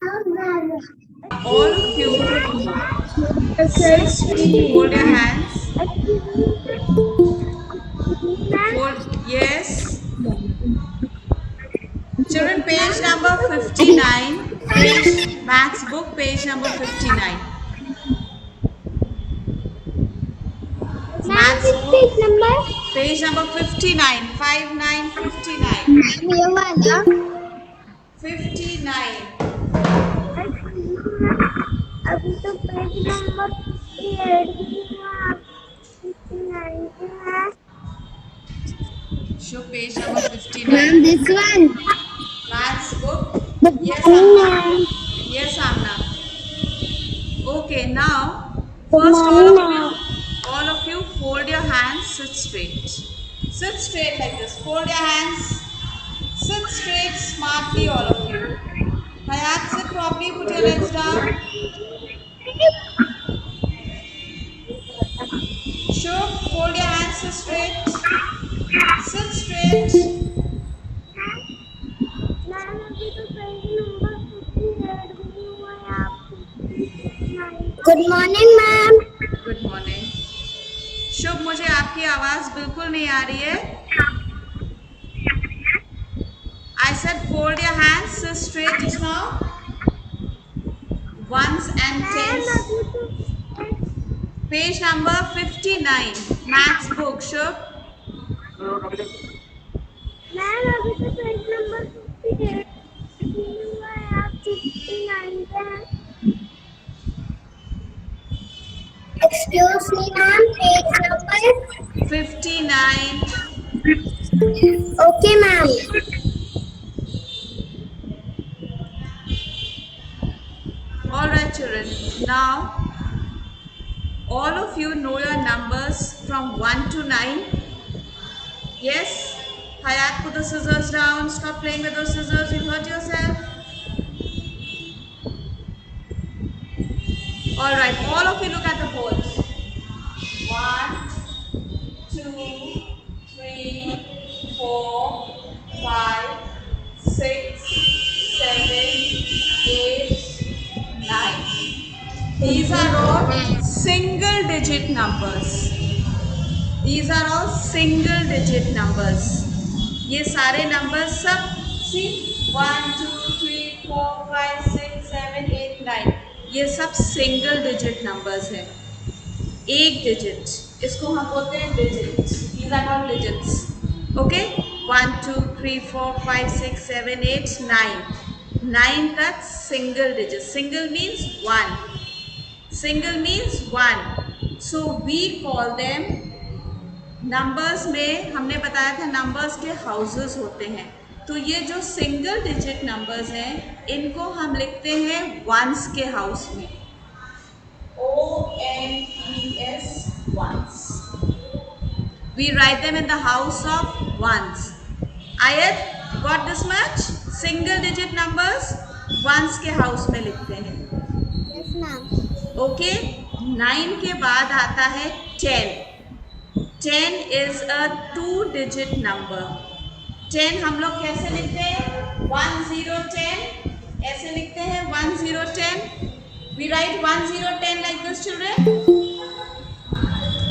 All of you, sit, hold your hands. Hold, yes. Children, page number 59. Page, maths book, page number 59. Ma'am Maths किस book, page number? page number 59. 59, 59. ये वाला 59. अभी तो page number 58 भी हुआ, 59 भी है। Show page number ma'am 59. This one. Maths book. Good Yes, morning Amna. Ma'am. Yes, Amna. Okay, now, good first morning ma'am. all of you fold your hands, sit straight. Sit straight like this. Fold your hands. Sit straight smartly, all of you. Hayat, sit properly. Put your legs down. Sure, fold your hands, sit straight. Sit straight. Ma'am अभी तो page number 58 भी हुआ है आप। Good morning ma'am. Good morning. शुभ, मुझे आपकी आवाज बिल्कुल नहीं आ रही है. I said fold your hands, sit straight just now. Ones and tens. Page number 59. Maths book, Shub. Ma'am अभी तो पेज नंबर 58 भी हुआ है आप 59 पे हैं। Excuse me ma'am, page number 59. Okay ma'am. Alright, children. Now, all of you know your numbers from 1 to 9. Yes? Hayat, put the scissors down. Stop playing with those scissors. You hurt yourself. Alright, all of you look at the boards. 1, 2, 3, 4, 5, 6, 7, 8, 9. These are all single digit numbers. These are all single digit numbers. ये सारे numbers सब see 1, 2, 3, 4, 5, 6, 7, 8, 9. ये सब single digit numbers हैं. एक digit. इसको हम बोलते हैं digit. These are all digits. Okay? 1, 2, 3, 4, 5, 6, 7, 8, 9. 9 तक single digit. Single means 1. Single means 1. So we call them, numbers में हमने बताया था नंबर्स के हाउसेस होते हैं. तो ये जो सिंगल डिजिट नंबर्स हैं इनको हम लिखते हैं वंस के हाउस में. ONES, ones. We write them in the house of ones. Ayat, got this much? Single digit numbers ones के हाउस में लिखते हैं. Yes ma'am. ओके. 9 के बाद आता है 10. 10 is a 2-digit number. 10 हम लोग कैसे लिखते हैं? 1 0 10. ऐसे लिखते हैं 1 0 10. We write 1 0 10 like this, children.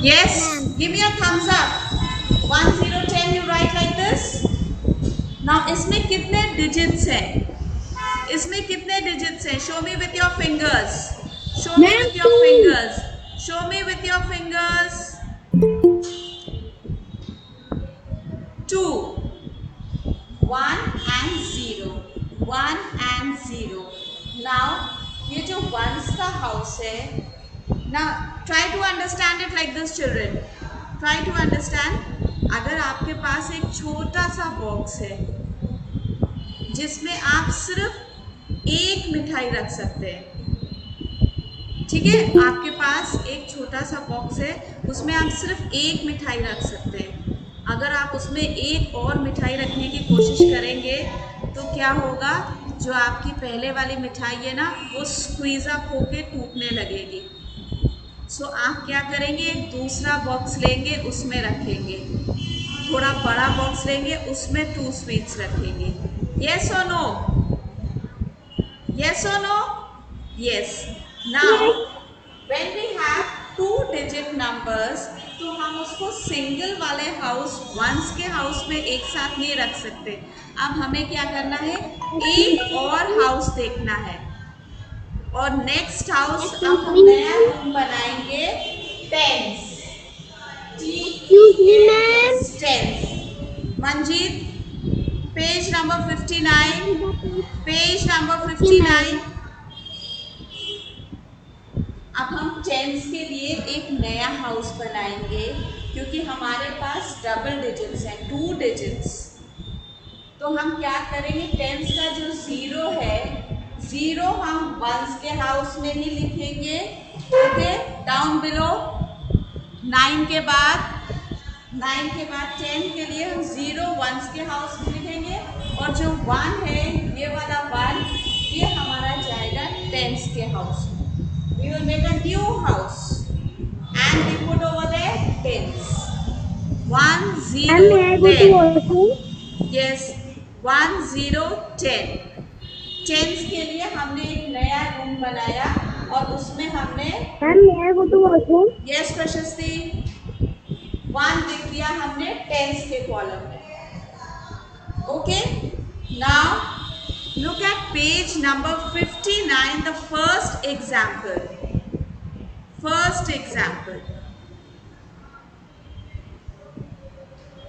Yes. Give me a thumbs up. 1 0 10 you write like this. Now इसमें कितने digits हैं? इसमें कितने digits हैं? Show me with your fingers. Show me with your fingers. Show me with your fingers. 2. 1 and 0. 1 and 0. Now ये जो ones का house है. Now try to understand it like this, children. Try to understand. अगर आपके पास एक छोटा सा box है जिसमें आप सिर्फ एक मिठाई रख सकते हैं. ठीक है, आपके पास एक छोटा सा बॉक्स है उसमें आप सिर्फ एक मिठाई रख सकते हैं. अगर आप उसमें एक और मिठाई रखने की कोशिश करेंगे तो क्या होगा? जो आपकी पहले वाली मिठाई है ना वो स्क्वीज अप होके टूटने लगेगी. सो आप क्या करेंगे? एक दूसरा बॉक्स लेंगे, उसमें रखेंगे. थोड़ा बड़ा बॉक्स लेंगे, उसमें 2 स्वीट्स रखेंगे. यस और no? Yes or no? Yes. Now Yes. when we have 2 digit numbers तो हम उसको सिंगल वाले हाउस वंस के हाउस में एक साथ नहीं रख सकते. अब हमें क्या करना है, एक और हाउस देखना है और नेक्स्ट हाउस अब हम नया रूम बनाएंगे tens. Excuse me, ma'am. Tens. Manjeet, page number 59. Page number Okay, ma'am. 59. अब हम टेंस के लिए एक नया हाउस बनाएंगे क्योंकि हमारे पास डबल डिजिट्स हैं, 2 डिजिट्स. तो हम क्या करेंगे, टेंस का जो जीरो है, जीरो हम वंस के हाउस में ही लिखेंगे. Okay, down below. 9 के बाद 10 के लिए हम जीरो वंस के हाउस में लिखेंगे और जो 1 है, ये वाला 1, ये हमारा जाएगा टेंस के हाउस में. We will make a new house and we put over there tens. 1 0 Ma'am, may I go to 10. washroom? Yes, 1 0 10. Tense के लिए हमने एक नया रूम बनाया और उसमें हमने Ma'am, may I go to washroom? Yes प्रशस्ति 1 लिख दिया हमने टेंस के कॉलम में. Okay, now look at page number 59, the first example. First example.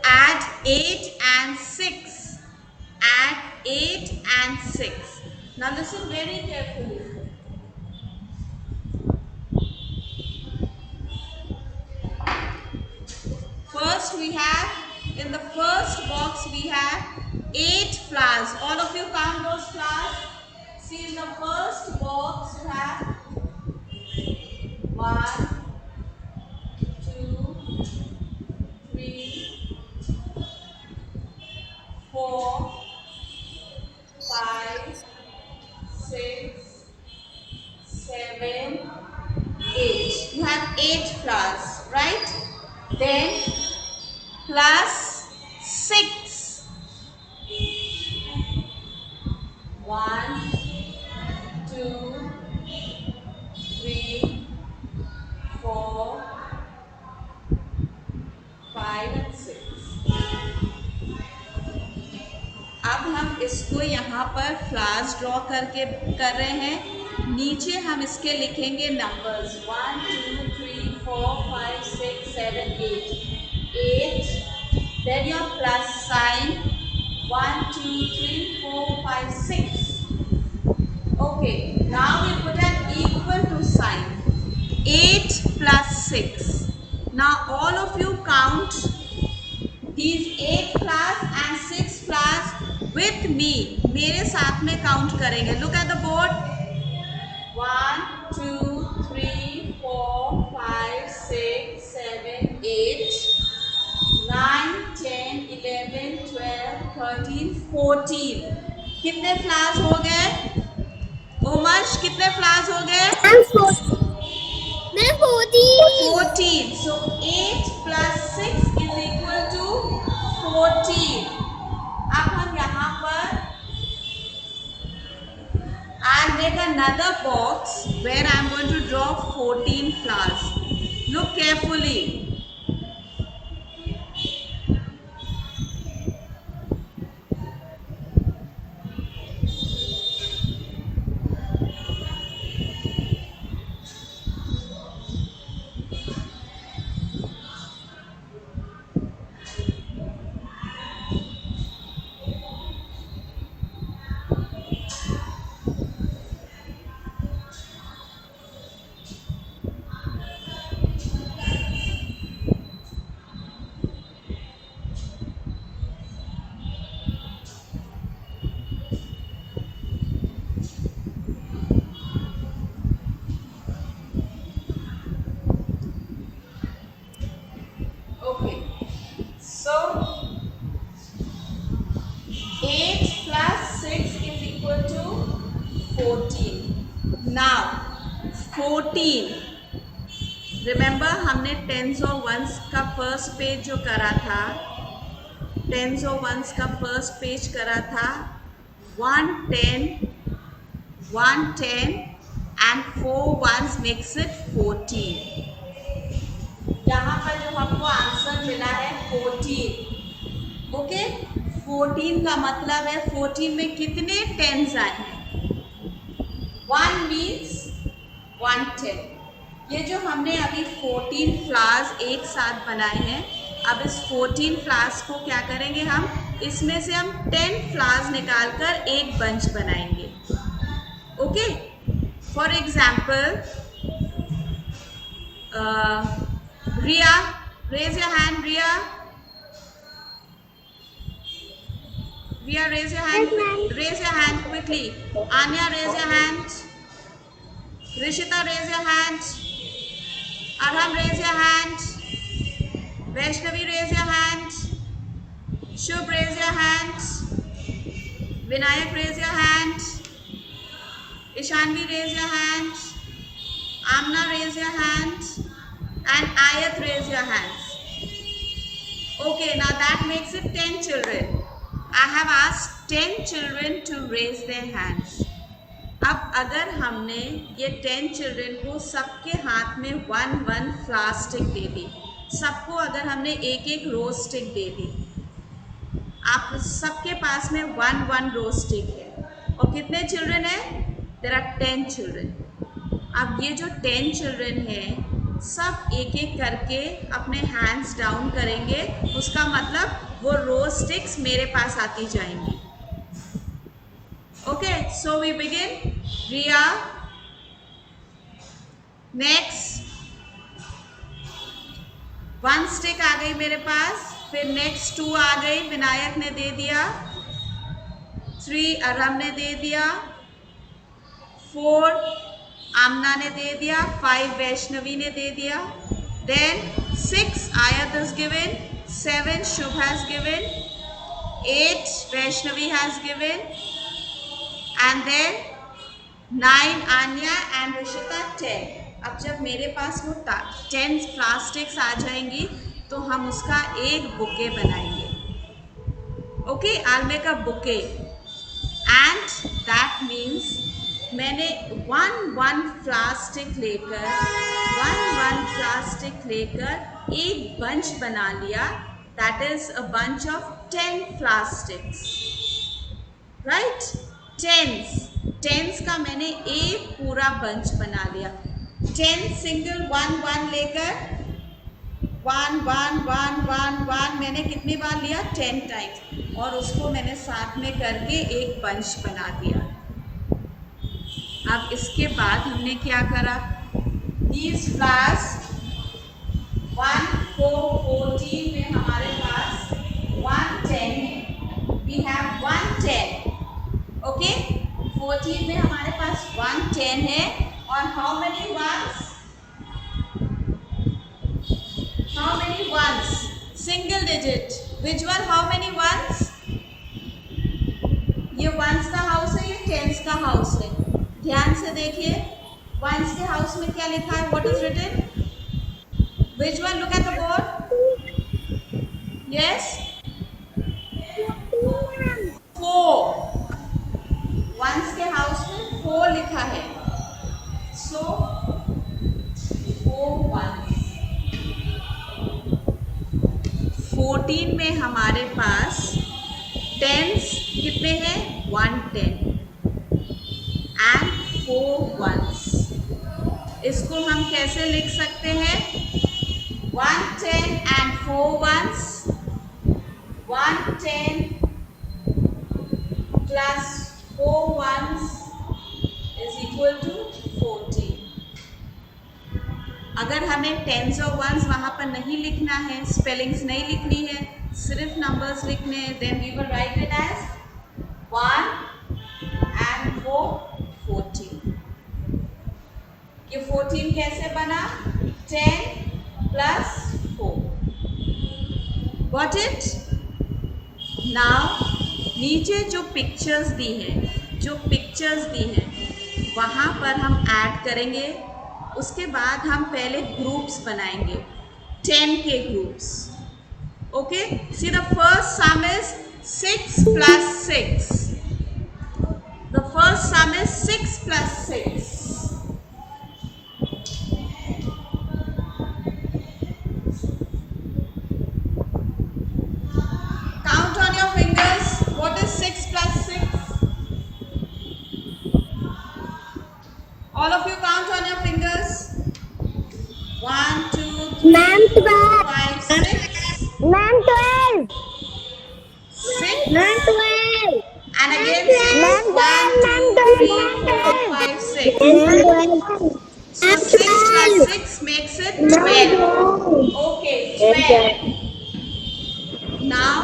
Add 8 and 6. Add 8 and 6. Now listen very carefully. First we have, in the first box we have 8 flowers. All of you count those flowers. See, in the first box you have 1 2 3 4 5 6 7 8. You have 8 flowers, right? Then plus 6. 1 2 3 4 5 and 6. अब हम इसको यहाँ पर flowers draw करके कर रहे हैं. नीचे हम इसके लिखेंगे numbers 1 2 3 4 5 6 7 8. 8. Then your plus sign 1 2 3 4 5 6. Okay, now we put an equal to sign. 8 plus 6. Now all of you count these 8 flowers and 6 flowers with me. मेरे साथ में count करेंगे. Look at the board. 1 2 3 4 5 6 7 8 9 10 11 12 13 14. कितने फ्लावर्स हो गए? ओमर्श, कितने flowers हो गए? Ma'am, 14. 14. So 8 plus 6 is equal to 14. अब हम यहाँ पर I'll make another box where I'm going to draw 14 flowers. Look carefully. Okay, so 8 plus 6 is equal to 14. Now 14. Remember हमने टेंस और वंस का फर्स्ट पेज जो करा था, टेंस और वंस का फर्स्ट पेज करा था 1 10 1 10 and 4 ones makes it 14. यहाँ पर जो हमको आंसर मिला है 14. ओके, 14 का मतलब है 14 में कितने टेंस आए हैं? 1 मीन्स 110. ये जो हमने अभी 14 फ्लावर्स एक साथ बनाए हैं, अब इस 14 फ्लावर्स को क्या करेंगे हम? इसमें से हम 10 फ्लावर्स निकालकर एक बंच बनाएंगे. Okay, for example Riya, raise your hand. Riya, raise your hand. Raise your hand quickly. Anya, raise your hand. Rishita, raise your hand. Arham, raise your hand. Vaishnavi, raise your hand. Shubh, raise your hand. Vinayak, raise your hand. Ishanvi, raise your hand. Amna, raise your hand. And Ayat, raise your hands. Okay, now that makes it 10 children. I have asked 10 children to raise their hands. अब अगर हमने ये 10 children को सबके हाथ में 1 flower stick दे दी, सबको अगर हमने एक रोज स्टिक दे दी, आप सबके पास में 1 रोज स्टिक है, और कितने चिल्ड्रन है? There are 10 children. अब ये जो 10 चिल्ड्रन है सब एक करके अपने हैंड्स डाउन करेंगे, उसका मतलब वो रोज स्टिक्स मेरे पास आती जाएंगी. Okay, so we begin. Riya, next 1 stick आ गई मेरे पास, फिर नेक्स्ट 2 आ गई, विनायक ने दे दिया, 3 अरहम ने दे दिया, 4 आमना ने दे दिया, 5 वैष्णवी ने दे दिया, then 6 Aayat is given, 7 Shubh has given, 8 Vaishnavi has given, and then 9 Aanya and Rishita 10. अब जब मेरे पास वो 10 प्लास्टिक्स आ जाएंगी तो हम उसका एक बुके बनाएंगे. Okay, I make a bouquet and that means मैंने 1 प्लास्टिक लेकर 1 प्लास्टिक लेकर एक बंच बना लिया. That is a bunch of 10 plastics, right? 10 का मैंने एक पूरा बंच बना लिया. 10 सिंगल 1 लेकर 1 मैंने कितनी बार लिया? 10 टाइम्स, और उसको मैंने साथ में करके एक बंच बना दिया. अब इसके बाद हमने क्या करा? These flowers 1 4 14 में हमारे पास 110 है. We have 110. ओके, 14 में हमारे पास 110 है, और how many once? Single digit. Which one? How many once? ये वंस का हाउस है, ये टेंस का हाउस है. ध्यान से देखिए, वंस के हाउस में क्या लिखा है? What is written? Which one? Look at the board. Yes, 4. Ones के हाउस में 4 लिखा है, सो 4 वंस. 14 में हमारे पास टेंस कितने हैं? 110 एंड 4 वंस. इसको हम कैसे लिख सकते हैं? 110 and 4 once. 110 plus 4 ones is equal to 14. अगर हमें टेंस और वंस वहाँ पर नहीं लिखना है, स्पेलिंग्स नहीं लिखनी है, सिर्फ नंबर्स लिखने हैं, then we will write it as 1 and 4 14. ये 14 कैसे बना? 10 plus 4. Got it? Now नीचे जो पिक्चर्स दी हैं वहाँ पर हम ऐड करेंगे. उसके बाद हम पहले ग्रुप्स बनाएंगे, 10 के groups. Okay, see the first some is 6 plus 6. The first sum is 6 All of you count on your fingers. 1, 2, 3, Ma'am, 4, 12. 5, 6. Ma'am, 12. 6. Ma'am, 12. And again 6. Ma'am, 1, 12. Ma'am, 2, 3, 4, 5, 6. Ma'am, 12. So 6 plus 6 makes it 12. Okay, 12. Now,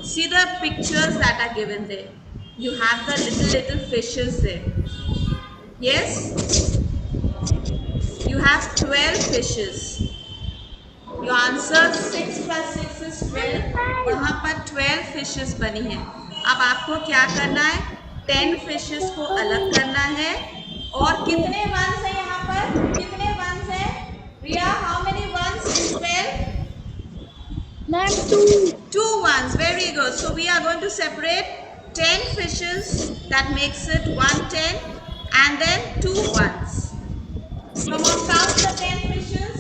see the pictures that are given there. You have the little fishes there. Yes? You have 12 fishes. Your answer 6 plus 6 is 12. वहाँ पर 12 fishes बनी हैं. अब आपको क्या करना है? 10 fishes को अलग करना है. और कितने वंस हैं यहाँ पर? कितने वंस हैं? रिया, how many ones in 12? Ma'am, 2. 2 ones. Very good. So we are going to separate 10 fishes. That makes it 110. And then 2 ones. Come on, count the 10 fishes.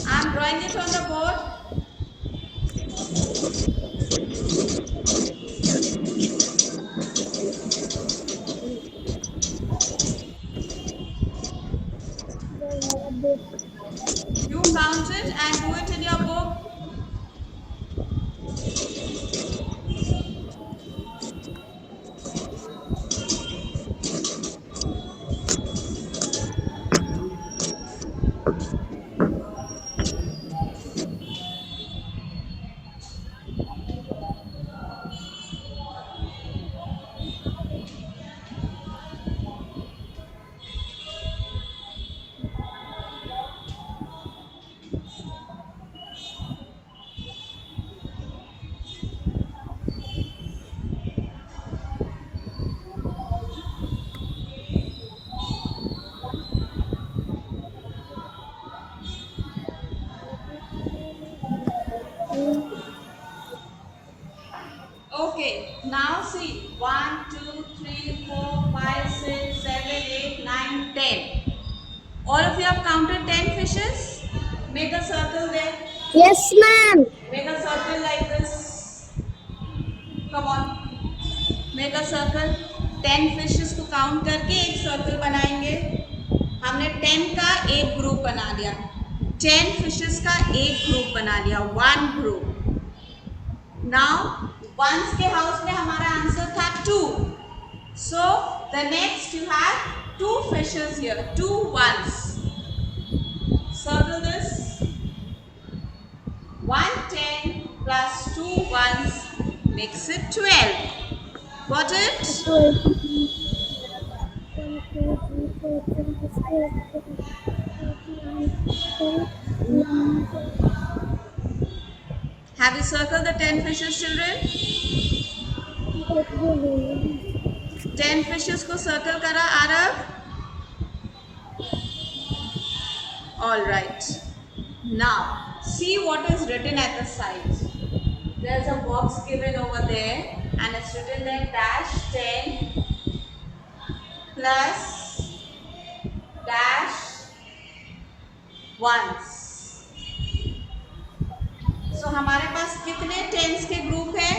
I'm drawing it on the board. You count it and do it in your book. Okay, now see 1, 2, 3, 4, 5, 6, 7, 8, 9, 10. All of you have counted 10 fishes? Make a circle there. Yes, ma'am. Make a circle like this. Come on. Make a circle. 10 fishes को count करके एक circle बनाएंगे. हमने 10 का एक group बना लिया. 10 fishes का एक group बना लिया. One group. Now ones के house में हमारा answer था 2. So the next you have 2 fishes here. 2 ones. Circle this. 110 plus 2 ones makes it 12. Got it? Have you circled the 10 fishes, children? 10 fishes को circle करा Aarav? All right. Now, see what is written at the side. There's a box given over there and it's written there dash 10 plus dash ones. So हमारे पास कितने tense के group हैं?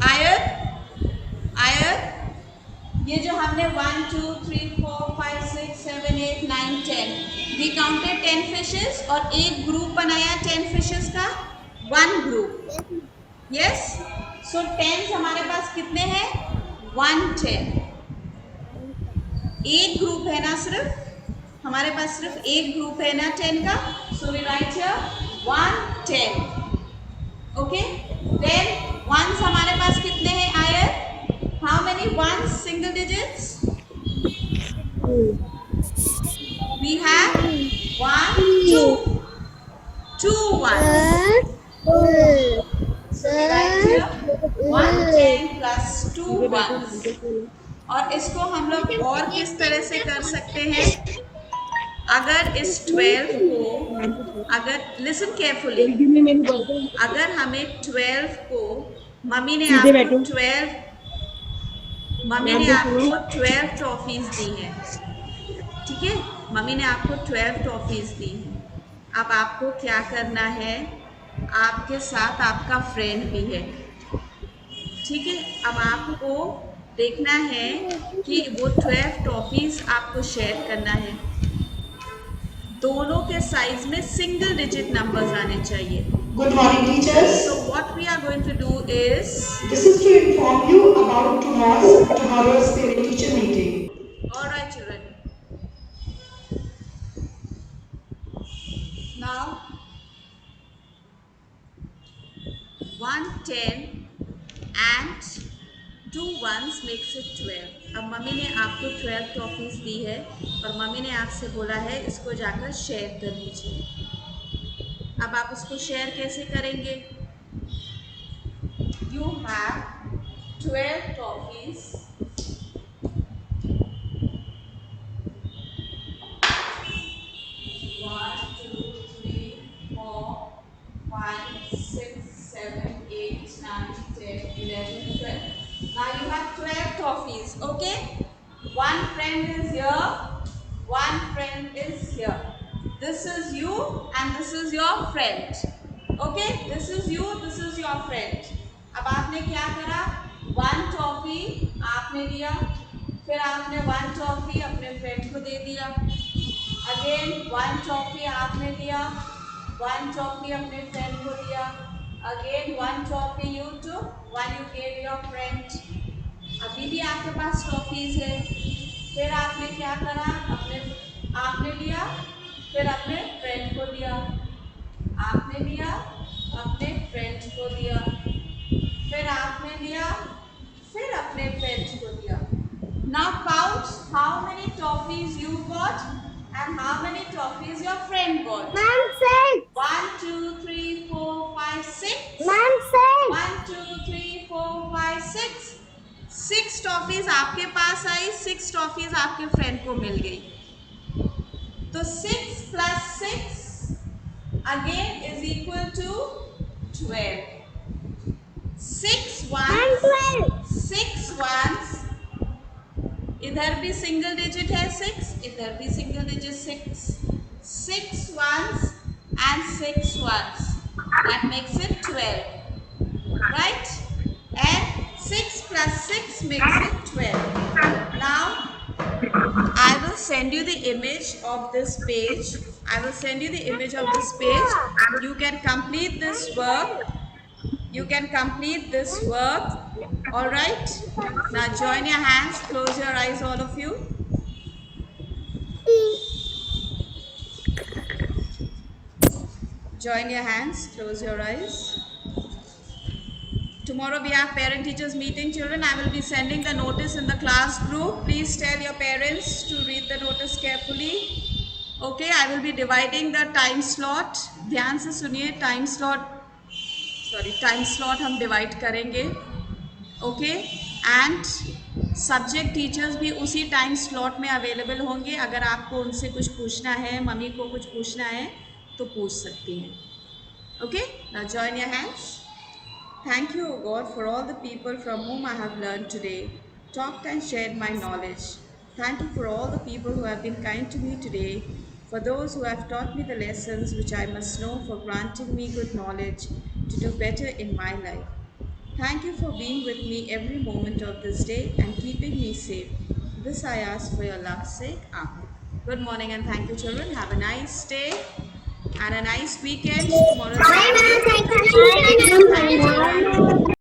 आयत ये जो हमने 1, 2, 3, 4, 5, 6, 7, 8, 9, 10 we counted 10 fishes और एक ग्रुप बनाया 10 fishes का one group. Yes? So tens हमारे पास कितने हैं? 110. एक ग्रुप है ना सिर्फ? हमारे पास सिर्फ एक ग्रुप है ना 10 का? So we write here 110. Okay? Then ones हमारे पास कितने हैं आयत? How many ones single digits? We have 1, 2. 2 ones. So we write here 110 plus 2 ones. और इसको हम लोग और किस तरह से कर सकते हैं? अगर इस 12 को अगर लिसन केयरफुली अगर हमें 12 को मम्मी ने आपको 12 ट्रॉफीज दी हैं. ठीक है, मम्मी ने आपको 12 ट्रॉफीज दी हैं. अब आपको क्या करना है? आपके साथ आपका फ्रेंड भी है। ठीक है, अब आपको देखना है कि वो 12 टॉफीज आपको शेयर करना है। दोनों के साइज में सिंगल डिजिट नंबर्स आने चाहिए। Good morning, teachers. So what we are going to do is, This is to inform you about tomorrow's parent-teacher meeting. all right, children. Now 1, 10 and 2 ones makes it 12. अब mummy ने आपको 12 toffees दी है और mummy ने आपसे बोला है इसको जाकर शेयर कर दीजिए। अब आप उसको शेयर कैसे करेंगे? You have 12 toffees. 1, 2, 3, 4, 5, 6, 7, 8, 9, 10, 11, 12. Now you have 12 toffees, okay? One friend is here, one friend is here. This is you and this is your friend. Okay? This is you, this is your friend. अब आपने क्या करा? 1 toffee आपने लिया, फिर आपने 1 toffee अपने friend को दे दिया। अगेन 1 टॉफी आपने लिया, 1 टॉफी अपने फ्रेंड को दिया। Again 1 toffee you took, 1 you gave your friend. अभी भी आपके पास टॉफीज है। फिर आपने क्या करा? आपने लिया, फिर अपने फ्रेंड को दिया, आपने लिया, अपने फ्रेंड को दिया, फिर आपने लिया, फिर अपने फ्रेंड को दिया। Now count how many toffees you got and how many toffees your friend got. Ma'am, 6. 1, 2, 3, 4, 5, 6. Ma'am, 6. 1, 2, 3, 4, 5, 6. 6 toffees आपके पास आई, 6 टॉफीज आपके फ्रेंड को मिल गई। तो 6 plus 6 again is equal to 12. 6 Ma'am, ones, 12. 6 ones, इधर भी सिंगल डिजिट है 6, इधर भी single digit 6, 6 ones and 6 ones, that makes it 12, right? And 6 plus 6 makes it 12. Now I will send you the image of this page. I will send you the image of this page. You can complete this work. You can complete this work. All right. Now join your hands. Close your eyes, all of you. Join your hands. Close your eyes. Tomorrow we have parent teachers meeting, children. I will be sending the notice in the class group. Please tell your parents to read the notice carefully. Okay, I will be dividing the time slot. ध्यान से सुनिए, time slot हम divide करेंगे. Okay, and subject teachers भी उसी time slot में available होंगे. अगर आपको उनसे कुछ पूछना है, मम्मी को कुछ पूछना है, तो पूछ सकती हैं. Okay, now join your hands. Thank you, O God, for all the people from whom I have learned today, talked and shared my knowledge. Thank you for all the people who have been kind to me today, for those who have taught me the lessons which I must know, for granting me good knowledge to do better in my life. Thank you for being with me every moment of this day and keeping me safe. This I ask for your love's sake. Amen. Good morning and thank you, children. Have a nice day and a nice weekend. Tomorrow. Bye, ma'am. Thank you. Thank you.